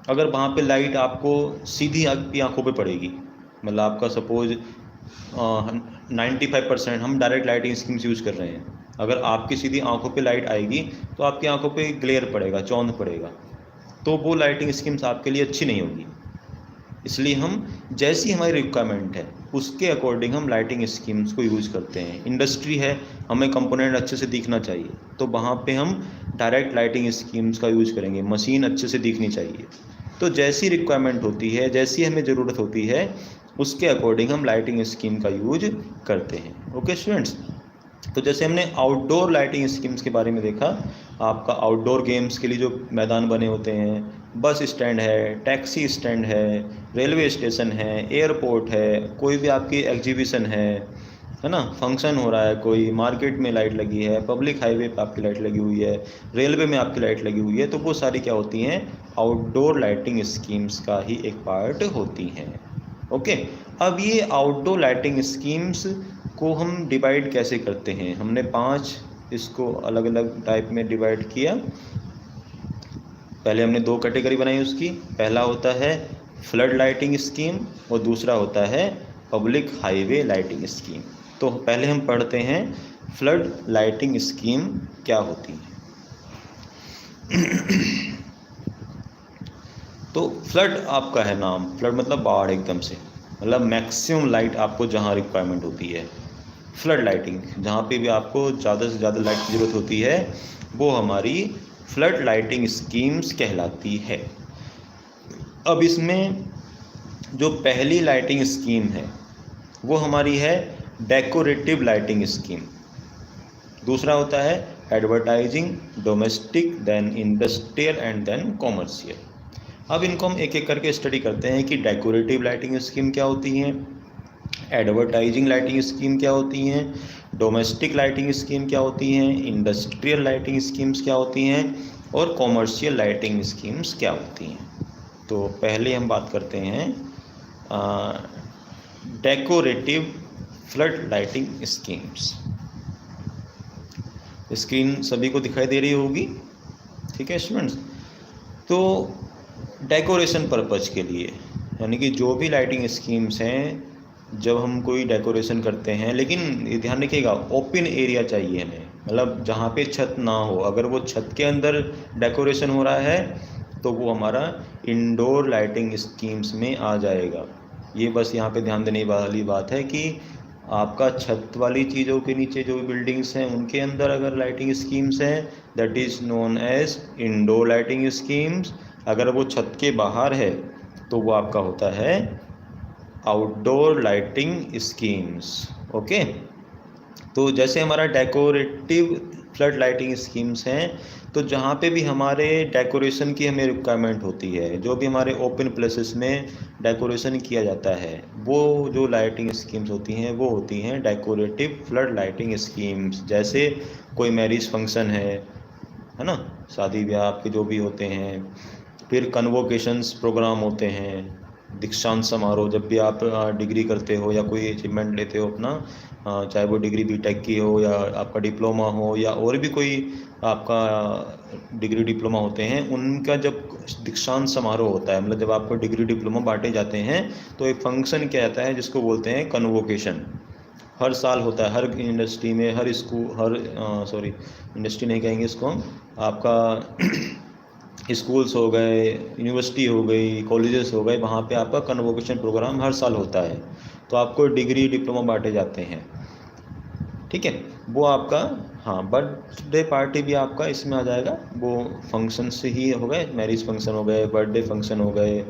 अगर वहाँ पे लाइट आपको सीधी आपकी आंखों पे पड़ेगी, मतलब आपका सपोज 95% हम डायरेक्ट लाइटिंग स्कीम्स यूज़ कर रहे हैं, अगर आपकी सीधी आंखों पे लाइट आएगी तो आपकी आंखों पे ग्लेयर पड़ेगा, चौंध पड़ेगा, तो वो लाइटिंग स्कीम्स आपके लिए अच्छी नहीं होगी। इसलिए हम जैसी हमारी रिक्वायरमेंट है उसके अकॉर्डिंग हम लाइटिंग स्कीम्स को यूज़ करते हैं। इंडस्ट्री है, हमें कंपोनेंट अच्छे से दिखना चाहिए, तो वहाँ पे हम डायरेक्ट लाइटिंग स्कीम्स का यूज़ करेंगे, मशीन अच्छे से दिखनी चाहिए। तो जैसी रिक्वायरमेंट होती है, जैसी हमें ज़रूरत होती है, उसके अकॉर्डिंग हम लाइटिंग स्कीम का यूज करते हैं। ओके स्टूडेंट्स, तो जैसे हमने आउटडोर लाइटिंग स्कीम्स के बारे में देखा, आपका आउटडोर गेम्स के लिए जो मैदान बने होते हैं, बस स्टैंड है, टैक्सी स्टैंड है, रेलवे स्टेशन है, एयरपोर्ट है, कोई भी आपकी एग्जीबिशन है ना, फंक्शन हो रहा है, कोई मार्केट में लाइट लगी है, पब्लिक हाईवे पे आपकी लाइट लगी हुई है, रेलवे में आपकी लाइट लगी हुई है, तो वो सारी क्या होती हैं, आउटडोर लाइटिंग स्कीम्स का ही एक पार्ट होती हैं। ओके, अब ये आउटडोर लाइटिंग स्कीम्स को हम डिवाइड कैसे करते हैं? हमने 5 इसको अलग अलग टाइप में डिवाइड किया। पहले हमने 2 कैटेगरी बनाई उसकी, पहला होता है फ्लड लाइटिंग स्कीम और दूसरा होता है पब्लिक हाईवे लाइटिंग स्कीम। तो पहले हम पढ़ते हैं फ्लड लाइटिंग स्कीम क्या होती है। तो फ्लड आपका है नाम, फ्लड मतलब बाढ़ एकदम से, मतलब मैक्सिमम लाइट आपको जहाँ रिक्वायरमेंट होती है। फ्लड लाइटिंग, जहाँ पे भी आपको ज़्यादा से ज़्यादा लाइट की ज़रूरत होती है वो हमारी फ्लड लाइटिंग स्कीम्स कहलाती है। अब इसमें जो पहली लाइटिंग स्कीम है वो हमारी है डेकोरेटिव लाइटिंग स्कीम। दूसरा होता है advertising, domestic, then industrial and then commercial. अब इनको हम एक एक करके स्टडी करते हैं कि डेकोरेटिव लाइटिंग स्कीम क्या होती हैं, एडवर्टाइजिंग लाइटिंग स्कीम क्या होती हैं, डोमेस्टिक लाइटिंग स्कीम क्या होती हैं, इंडस्ट्रियल लाइटिंग स्कीम्स क्या होती हैं और कॉमर्शियल लाइटिंग स्कीम्स क्या होती हैं। तो पहले हम बात करते हैं decorative flood lighting schemes. Screen सभी को दिखाई दे रही होगी, ठीक है स्टूडेंट्स। तो डेकोरेशन पर्पज़ के लिए, यानी कि जो भी लाइटिंग स्कीम्स हैं, जब हम कोई डेकोरेशन करते हैं, लेकिन ध्यान रखिएगा ओपन एरिया चाहिए हमें, मतलब जहाँ पे छत ना हो। अगर वो छत के अंदर डेकोरेशन हो रहा है तो वो हमारा इंडोर लाइटिंग स्कीम्स में आ जाएगा। ये बस यहाँ पे ध्यान देने वाली बात है कि आपका छत वाली चीज़ों के नीचे जो बिल्डिंग्स हैं उनके अंदर अगर लाइटिंग स्कीम्स हैं that is known as indoor lighting schemes. अगर वो छत के बाहर है तो वो आपका होता है आउटडोर लाइटिंग स्कीम्स। ओके, तो जैसे हमारा डेकोरेटिव फ्लड लाइटिंग स्कीम्स हैं, तो जहाँ पे भी हमारे डेकोरेशन की हमें रिक्वायरमेंट होती है, जो भी हमारे ओपन प्लेसेस में डेकोरेशन किया जाता है, वो जो लाइटिंग स्कीम्स होती हैं वो होती हैं डेकोरेटिव फ्लड लाइटिंग स्कीम्स। जैसे कोई मैरिज फंक्शन है ना, शादी ब्याह आपके जो भी होते हैं, फिर कन्वोकेशंस प्रोग्राम होते हैं, दीक्षांत समारोह, जब भी आप डिग्री करते हो या कोई अचीवमेंट लेते हो अपना, चाहे वो डिग्री बीटेक की हो या आपका डिप्लोमा हो या और भी कोई आपका डिग्री डिप्लोमा होते हैं, उनका जब दीक्षांत समारोह होता है, मतलब जब आपको डिग्री डिप्लोमा बांटे जाते हैं, तो एक फंक्शन क्या आता है जिसको बोलते हैं कन्वोकेशन। हर साल होता है, हर इंडस्ट्री में, हर स्कूल, इंडस्ट्री नहीं कहेंगे इसको हम, आपका स्कूल्स हो गए, यूनिवर्सिटी हो गई, कॉलेजेस हो गए, वहाँ पे आपका कन्वोकेशन प्रोग्राम हर साल होता है। तो आपको डिग्री डिप्लोमा बांटे जाते हैं, ठीक है। वो आपका, हाँ, बर्थडे पार्टी भी आपका इसमें आ जाएगा। वो फंक्शन से ही हो गए, मैरिज फंक्शन हो गए, बर्थडे फंक्शन हो गए,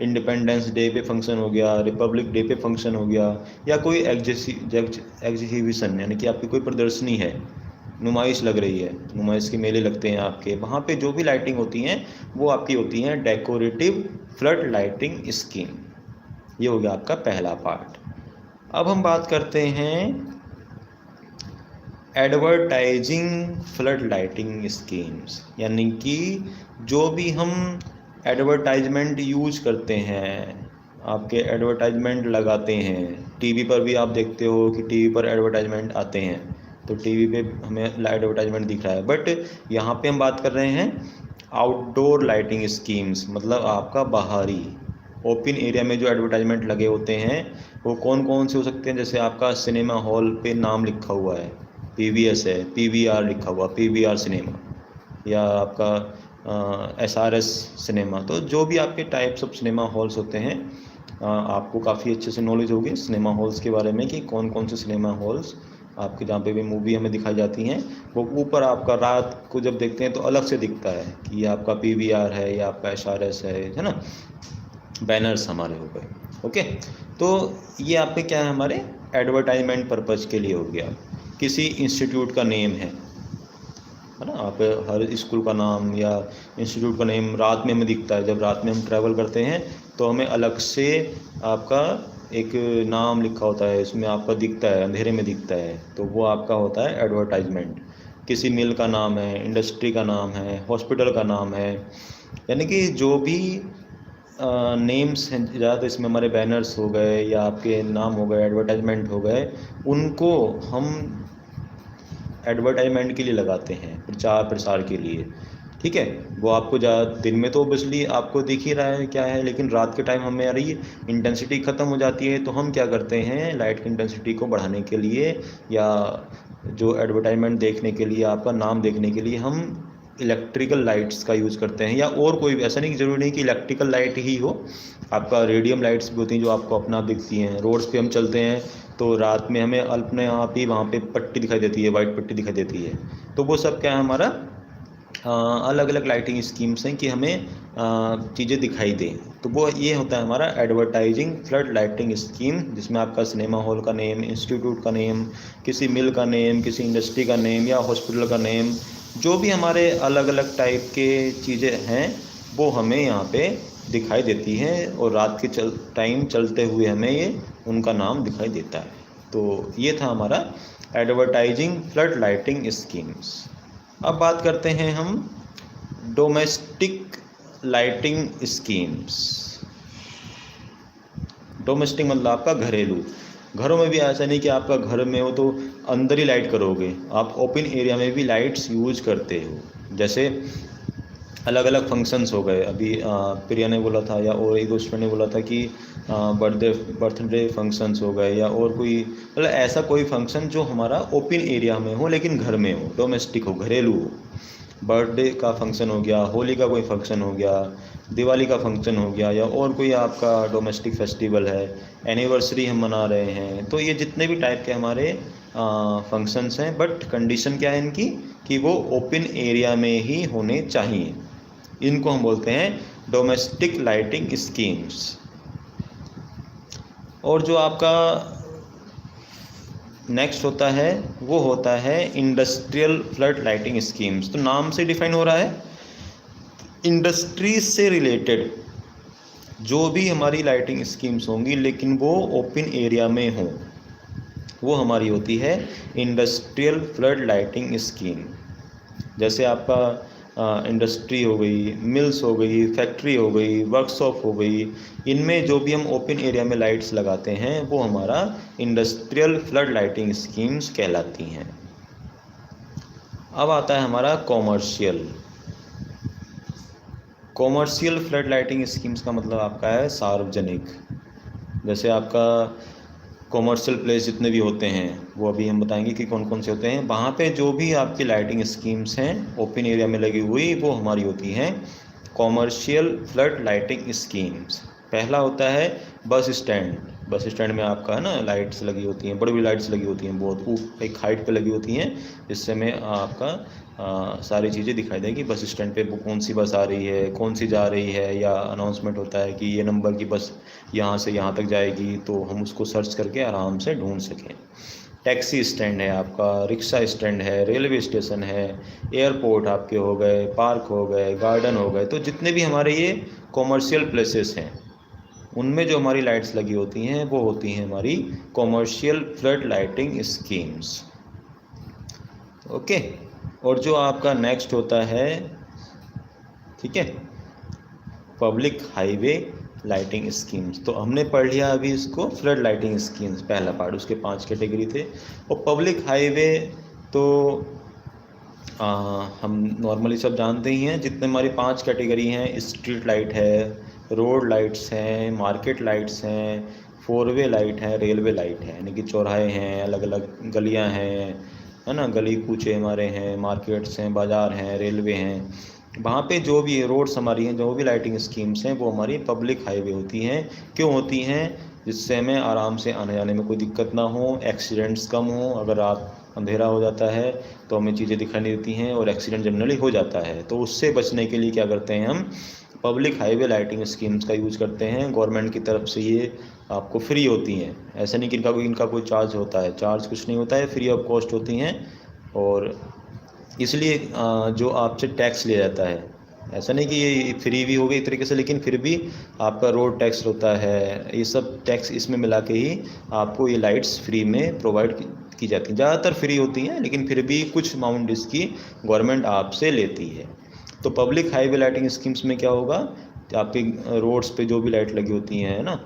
इंडिपेंडेंस डे पे फंक्शन हो गया, रिपब्लिक डे पे फंक्शन हो गया, या कोई एग्जीबिशन, यानी कि आपकी कोई प्रदर्शनी है, नुमाइश लग रही है, नुमाइश के मेले लगते हैं आपके, वहाँ पे जो भी लाइटिंग होती हैं वो आपकी होती हैं डेकोरेटिव फ्लड लाइटिंग स्कीम। ये हो गया आपका पहला पार्ट। अब हम बात करते हैं एडवर्टाइजिंग फ्लड लाइटिंग स्कीम्स, यानी कि जो भी हम एडवर्टाइजमेंट यूज करते हैं, आपके एडवर्टाइजमेंट लगाते हैं, टीवी पर भी आप देखते हो कि टीवी पर एडवर्टाइजमेंट आते हैं, तो टीवी पे हमें एडवर्टाइजमेंट दिख रहा है। बट यहाँ पे हम बात कर रहे हैं आउटडोर लाइटिंग स्कीम्स, मतलब आपका बाहरी ओपन एरिया में जो एडवर्टाइजमेंट लगे होते हैं वो कौन कौन से हो सकते हैं। जैसे आपका सिनेमा हॉल पे नाम लिखा हुआ है, PVS है, PVR लिखा हुआ, PVR सिनेमा, या आपका SRS सिनेमा। तो जो भी आपके टाइप्स ऑफ सिनेमा हॉल्स होते हैं, आपको काफ़ी अच्छे से नॉलेज होगी सिनेमा हॉल्स के बारे में कि कौन कौन से सिनेमा हॉल्स आपके जहाँ पे भी मूवी हमें दिखाई जाती हैं, वो ऊपर आपका रात को जब देखते हैं तो अलग से दिखता है कि ये आपका PVR है या आपका SRS है ना, बैनर्स हमारे हो गए। ओके, तो ये आपके क्या है, हमारे एडवर्टाइजमेंट पर्पज़ के लिए हो गया। किसी इंस्टीट्यूट का नेम है ना, आप हर स्कूल का नाम या इंस्टीट्यूट का नेम रात में हमें दिखता है, जब रात में हम ट्रैवल करते हैं तो हमें अलग से आपका एक नाम लिखा होता है, इसमें आपका दिखता है, अंधेरे में दिखता है, तो वो आपका होता है एडवर्टाइजमेंट। किसी मिल का नाम है, इंडस्ट्री का नाम है, हॉस्पिटल का नाम है, यानी कि जो भी नेम्स हैं, ज़्यादातर इसमें हमारे बैनर्स हो गए या आपके नाम हो गए, एडवर्टाइजमेंट हो गए, उनको हम एडवर्टाइजमेंट के लिए लगाते हैं, प्रचार प्रसार के लिए, ठीक है। वो आपको दिन में तो ऑब्वियसली आपको दिख ही रहा है क्या है, लेकिन रात के टाइम हमें आ रही है, इंटेंसिटी ख़त्म हो जाती है, तो हम क्या करते हैं, लाइट की इंटेंसिटी को बढ़ाने के लिए या जो एडवर्टाइजमेंट देखने के लिए, आपका नाम देखने के लिए हम इलेक्ट्रिकल लाइट्स का यूज़ करते हैं, या और कोई भी, ऐसा नहीं कि ज़रूरी नहीं कि इलेक्ट्रिकल लाइट ही हो, आपका रेडियम लाइट्स भी होती हैं जो आपको अपना आप दिखती हैं। रोड्स पे हम चलते हैं तो रात में हमें अपने आप ही वहाँ पे पट्टी दिखाई देती है, वाइट पट्टी दिखाई देती है। तो वो सब क्या है, हमारा अलग अलग लाइटिंग स्कीम्स हैं कि हमें चीज़ें दिखाई दें। तो वो ये होता है हमारा एडवर्टाइजिंग फ्लड लाइटिंग स्कीम, जिसमें आपका सिनेमा हॉल का नेम, इंस्टीट्यूट का नेम, किसी मिल का नेम, किसी इंडस्ट्री का नेम या हॉस्पिटल का नेम, जो भी हमारे अलग अलग टाइप के चीज़ें हैं वो हमें यहाँ पे दिखाई देती हैं, और रात के टाइम चलते हुए हमें ये उनका नाम दिखाई देता है। तो ये था हमारा एडवर्टाइजिंग फ्लड लाइटिंग स्कीम्स। अब बात करते हैं हम डोमेस्टिक लाइटिंग स्कीम्स। डोमेस्टिक मतलब आपका घरेलू। घरों में भी ऐसा नहीं कि आपका घर में हो तो अंदर ही लाइट करोगे, आप ओपन एरिया में भी लाइट्स यूज करते हो। जैसे अलग अलग फंक्शंस हो गए, अभी प्रिया ने बोला था या और एक दोस्त ने बोला था कि बर्थडे फंक्शंस हो गए, या और कोई मतलब ऐसा कोई फंक्शन जो हमारा ओपन एरिया में हो लेकिन घर में हो, डोमेस्टिक हो, घरेलू हो। बर्थडे का फंक्शन हो गया, होली का कोई फंक्शन हो गया, दिवाली का फंक्शन हो गया, या और कोई आपका डोमेस्टिक फेस्टिवल है, एनिवर्सरी हम मना रहे हैं। तो ये जितने भी टाइप के हमारे फंक्शंस हैं, बट कंडीशन क्या है इनकी कि वो ओपन एरिया में ही होने चाहिए। इनको हम बोलते हैं डोमेस्टिक लाइटिंग स्कीम्स। और जो आपका नेक्स्ट होता है वो होता है इंडस्ट्रियल फ्लड लाइटिंग स्कीम्स। तो नाम से डिफाइन हो रहा है, इंडस्ट्रीज से रिलेटेड जो भी हमारी लाइटिंग स्कीम्स होंगी लेकिन वो ओपन एरिया में हों, वो हमारी होती है इंडस्ट्रियल फ्लड लाइटिंग स्कीम। जैसे आपका इंडस्ट्री हो गई, मिल्स हो गई, फैक्ट्री हो गई, वर्कशॉप हो गई, इनमें जो भी हम ओपन एरिया में लाइट्स लगाते हैं वो हमारा इंडस्ट्रियल फ्लड लाइटिंग स्कीम्स कहलाती हैं। अब आता है हमारा commercial. Commercial flood lighting schemes का मतलब आपका है सार्वजनिक। जैसे आपका कॉमर्शियल प्लेस जितने भी होते हैं वो अभी हम बताएंगे कि कौन कौन से होते हैं। वहाँ पे जो भी आपकी लाइटिंग स्कीम्स हैं ओपन एरिया में लगी हुई, वो हमारी होती हैं कॉमर्शियल फ्लड लाइटिंग स्कीम्स। पहला होता है बस स्टैंड। बस स्टैंड में आपका है ना लाइट्स लगी होती हैं, बड़ी बड़ी लाइट्स लगी होती हैं, बहुत एक हाइट पे लगी होती हैं, जिससे में आपका सारी चीज़ें दिखाई देगी। बस स्टैंड पे वो कौन सी बस आ रही है, कौन सी जा रही है, या अनाउंसमेंट होता है कि ये नंबर की बस यहाँ से यहाँ तक जाएगी, तो हम उसको सर्च करके आराम से ढूंढ सकें। टैक्सी स्टैंड है आपका, रिक्शा स्टैंड है, रेलवे स्टेशन है, एयरपोर्ट आपके हो गए, पार्क हो गए, गार्डन हो गए। तो जितने भी हमारे ये कॉमर्शियल प्लेसेस हैं उनमें जो हमारी लाइट्स लगी होती हैं वो होती हैं हमारी commercial flood lighting schemes. Okay. और जो आपका नेक्स्ट होता है, ठीक है, पब्लिक हाईवे लाइटिंग स्कीम्स। तो हमने पढ़ लिया अभी इसको, फ्लड लाइटिंग स्कीम्स पहला पार्ट, उसके 5 कैटेगरी थे। और पब्लिक हाईवे तो हम नॉर्मली सब जानते ही हैं। जितने हमारी 5 कैटेगरी हैं, स्ट्रीट लाइट है, रोड लाइट्स हैं, मार्केट लाइट्स हैं, 4 वे लाइट है, रेलवे लाइट है, यानी कि चौराहे हैं, अलग अलग गलियां हैं, है ना, गली कूचे हमारे हैं, मार्केट्स हैं, बाज़ार हैं, रेलवे हैं। वहाँ पे जो भी रोड्स हमारी हैं, जो भी लाइटिंग स्कीम्स हैं, वो हमारी पब्लिक हाईवे होती हैं। क्यों होती हैं? जिससे हमें आराम से आने जाने में कोई दिक्कत ना हो, एक्सीडेंट्स कम हो। अगर रात अंधेरा हो जाता है तो हमें चीज़ें दिखाई नहीं देती हैं और एक्सीडेंट जनरली हो जाता है। तो उससे बचने के लिए क्या करते हैं, हम पब्लिक हाईवे लाइटिंग स्कीम्स का यूज़ करते हैं। गवर्नमेंट की तरफ से ये आपको फ्री होती हैं, ऐसा नहीं कि इनका कोई चार्ज होता है। चार्ज कुछ नहीं होता है, फ्री ऑफ कॉस्ट होती हैं। और इसलिए जो आपसे टैक्स लिया जाता है, ऐसा नहीं कि ये फ्री भी हो गई एक तरीके से, लेकिन फिर भी आपका रोड टैक्स होता है, ये सब टैक्स इसमें मिला के ही आपको ये लाइट्स फ्री में प्रोवाइड की जाती हैं। ज़्यादातर फ्री होती हैं, लेकिन फिर भी कुछ अमाउंट इसकी गवर्नमेंट आपसे लेती है। तो पब्लिक हाईवे लाइटिंग स्कीम्स में क्या होगा, आपके रोड्स पे जो भी लाइट लगी होती हैं, है ना,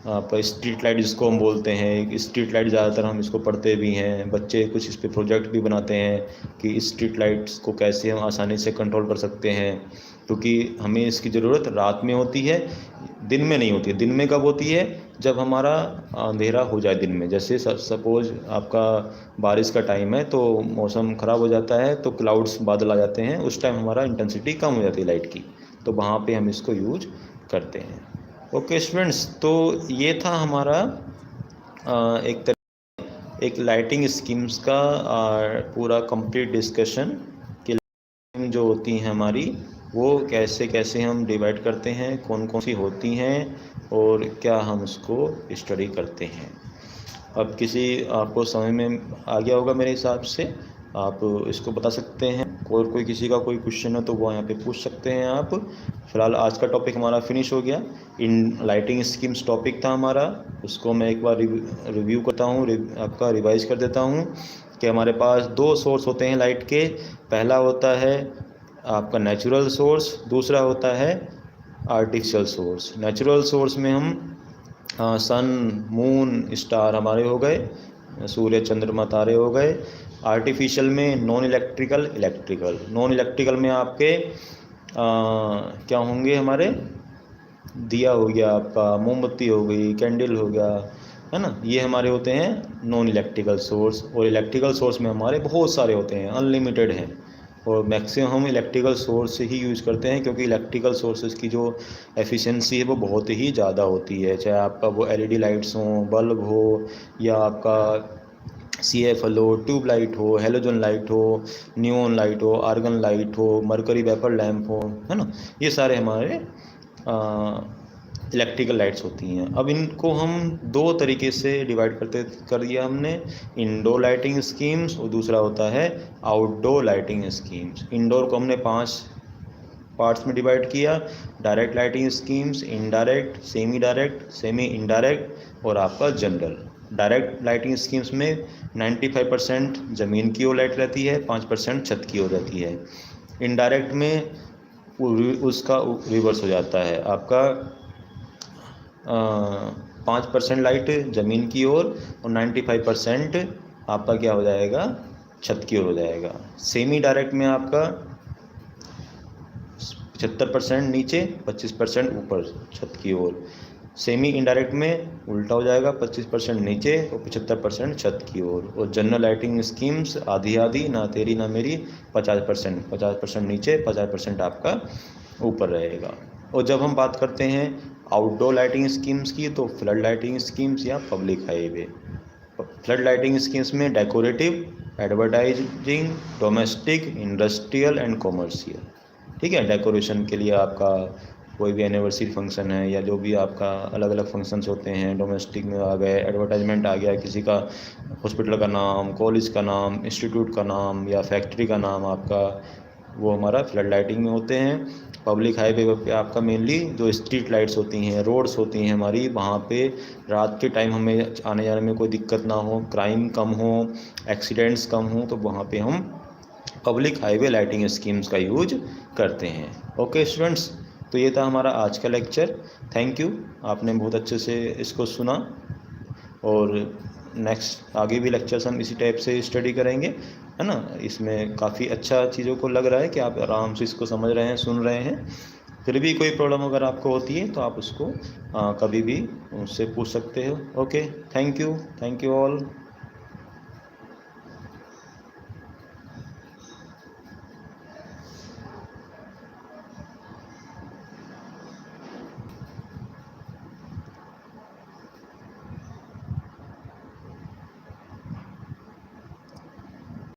आप स्ट्रीट लाइट जिसको हम बोलते हैं, स्ट्रीट लाइट ज़्यादातर हम इसको पढ़ते भी हैं, बच्चे कुछ इस पे प्रोजेक्ट भी बनाते हैं कि स्ट्रीट लाइट्स को कैसे हम आसानी से कंट्रोल कर सकते हैं। क्योंकि हमें इसकी ज़रूरत रात में होती है, दिन में नहीं होती है। दिन में कब होती है? जब हमारा अंधेरा हो जाए दिन में। जैसे सपोज़ आपका बारिश का टाइम है तो मौसम ख़राब हो जाता है, तो क्लाउड्स बादल आ जाते हैं, उस टाइम हमारा इंटेंसिटी कम हो जाती है लाइट की, तो वहाँ पे हम इसको यूज करते हैं। ओके स्टूडेंट्स, तो ये था हमारा एक लाइटिंग स्कीम्स का पूरा कंप्लीट डिस्कशन कि लाइटिंग जो होती हैं हमारी वो कैसे कैसे हम डिवाइड करते हैं, कौन कौन सी होती हैं और क्या हम उसको स्टडी करते हैं। अब आपको समझ में आ गया होगा मेरे हिसाब से, आप इसको बता सकते हैं, और कोई किसी का कोई क्वेश्चन है तो वो यहाँ पे पूछ सकते हैं आप। फिलहाल आज का टॉपिक हमारा फिनिश हो गया। इन लाइटिंग स्कीम्स टॉपिक था हमारा, उसको मैं एक बार रिव्यू करता हूँ, आपका रिवाइज कर देता हूँ कि हमारे पास दो सोर्स होते हैं लाइट के। पहला होता है आपका नेचुरल सोर्स, दूसरा होता है आर्टिफिशियल सोर्स। नेचुरल सोर्स में हम सन, मून, स्टार हमारे हो गए, सूर्य, चंद्रमा, तारे हो गए। आर्टिफिशियल में नॉन इलेक्ट्रिकल में आपके क्या होंगे हमारे, दिया हो गया आपका, मोमबत्ती हो गई, कैंडल हो गया, है ना, ये हमारे होते हैं नॉन इलेक्ट्रिकल सोर्स। और इलेक्ट्रिकल सोर्स में हमारे बहुत सारे होते हैं, अनलिमिटेड हैं, और मैक्सिमम हम इलेक्ट्रिकल सोर्स से ही यूज़ करते हैं, क्योंकि इलेक्ट्रिकल सोर्सेज की जो एफिशिएंसी है वो बहुत ही ज़्यादा होती है। चाहे आपका वो एलईडी लाइट्स हो, बल्ब हो, या आपका CFL हो, ट्यूब लाइट हो, हेलोजन लाइट हो, नियोन लाइट हो, आर्गन लाइट हो, मरकरी वेपर लैम्प हो, है ना, ये सारे हमारे इलेक्ट्रिकल लाइट्स होती हैं। अब इनको हम दो तरीके से डिवाइड कर दिया हमने, इंडोर लाइटिंग स्कीम्स और दूसरा होता है आउटडोर लाइटिंग स्कीम्स। इंडोर को हमने 5 पार्ट्स में डिवाइड किया, direct lighting schemes, indirect, semi indirect और आपका जनरल। डायरेक्ट लाइटिंग स्कीम्स में 95% ज़मीन की ओर लाइट रहती है, 5% छत की ओर रहती है। इनडायरेक्ट में उसका रिवर्स हो जाता है, आपका 5% लाइट ज़मीन की ओर और 95% आपका क्या हो जाएगा, छत की ओर हो जाएगा। सेमी डायरेक्ट में आपका 75% नीचे, 25% ऊपर छत की ओर। सेमी इनडायरेक्ट में उल्टा हो जाएगा, 25% नीचे और 75% छत की ओर। और जनरल लाइटिंग स्कीम्स आधी आधी, ना तेरी ना मेरी, 50% नीचे, 50% आपका ऊपर रहेगा। और जब हम बात करते हैं आउटडोर लाइटिंग स्कीम्स की, तो फ्लड लाइटिंग स्कीम्स या public highway. Flood lighting schemes में decorative, advertising, domestic, industrial and commercial. ठीक है, डेकोरेशन के लिए आपका कोई भी एनिवर्सरी फंक्शन है या जो भी आपका अलग अलग फंक्शंस होते हैं, डोमेस्टिक में आ गए, एडवर्टाइजमेंट आ गया, किसी का हॉस्पिटल का नाम, कॉलेज का नाम, इंस्टीट्यूट का नाम या फैक्ट्री का नाम आपका, वो हमारा फ्लड लाइटिंग में होते हैं। पब्लिक हाईवे पे आपका मेनली जो स्ट्रीट लाइट्स होती हैं, रोड्स होती हैं हमारी, वहाँ पे रात के टाइम हमें आने जाने में कोई दिक्कत ना हो, क्राइम कम हो, एक्सीडेंट्स कम हो, तो वहाँ पे हम पब्लिक हाईवे लाइटिंग स्कीम्स का यूज करते हैं। ओके स्टूडेंट्स, तो ये था हमारा आज का लेक्चर। थैंक यू, आपने बहुत अच्छे से इसको सुना, और नेक्स्ट आगे भी लेक्चर्स हम इसी टाइप से स्टडी करेंगे, है ना। इसमें काफ़ी अच्छा चीज़ों को लग रहा है कि आप आराम से इसको समझ रहे हैं, सुन रहे हैं। फिर भी कोई प्रॉब्लम अगर आपको होती है तो आप उसको कभी भी उससे पूछ सकते हो। Okay, thank you all.